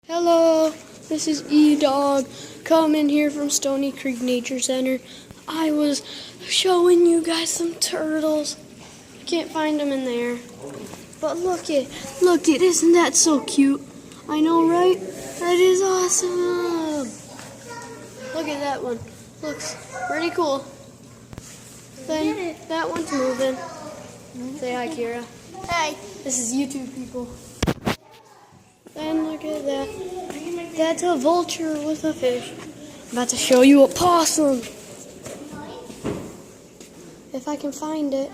Hello, this is E-Dog coming here from Stoney Creek Nature Center. I was showing you guys some turtles. Can't find them in there. But look it, isn't that so cute? I know, right? That is awesome. Look at that one. Looks pretty cool. Then that one's moving. Say hi, Kira. Hey. This is YouTube people. Then look at that. That's a vulture with a fish. I'm about to show you a possum. If I can find it.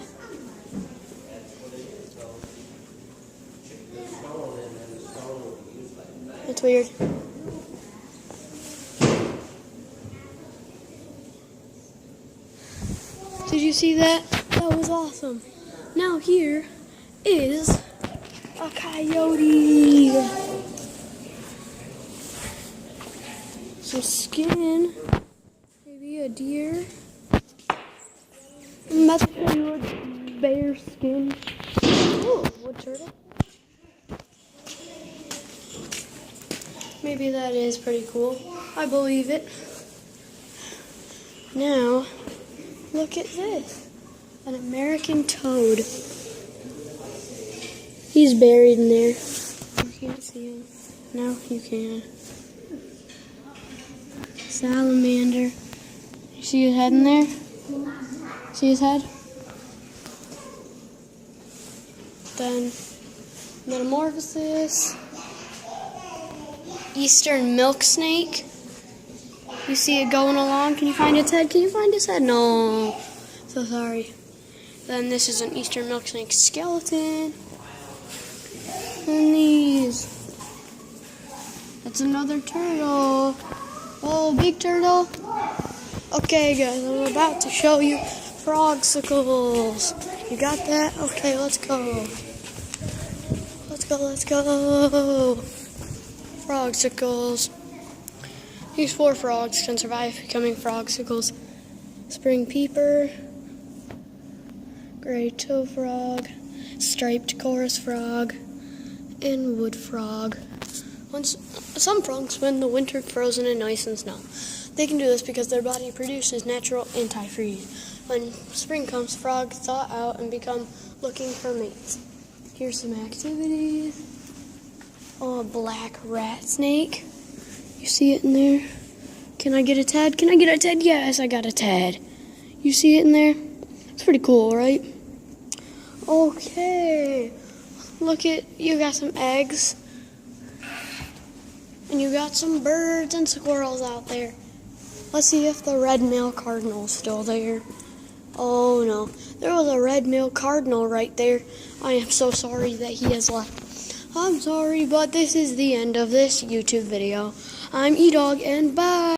It's weird. Did you see that? That was awesome. Now here is a coyote. Some skin. Maybe a deer. I'm about to show you a bear skin. Oh, wood turtle. Maybe that is pretty cool. I believe it. Now, look at this. An American toad. He's buried in there. You can't see him. Now you can. Salamander. You see his head in there? See his head? Then metamorphosis. Eastern milk snake. You see it going along. Can you find its head? Can you find its head? No. So sorry. Then this is an eastern milk snake skeleton. And these. That's another turtle. Oh, big turtle. Okay, guys, I'm about to show you frogsicles. You got that? Okay, let's go. Let's go. Frogsicles. These 4 frogs can survive becoming frogsicles. Spring peeper, gray toe frog, striped chorus frog, and wood frog. Some frogs spend the winter frozen in ice and snow. They can do this because their body produces natural antifreeze. When spring comes, frogs thaw out and become looking for mates. Here's some activities. Oh, a black rat snake. You see it in there? Can I get a tad? Can I get a tad? Yes, I got a tad. You see it in there? It's pretty cool, right? Okay. Look at, you got some eggs. And you got some birds and squirrels out there. Let's see if the red male cardinal is still there. Oh no, there was a red male cardinal right there. I am so sorry that he has left. I'm sorry, but this is the end of this YouTube video. I'm E-Dog, and bye.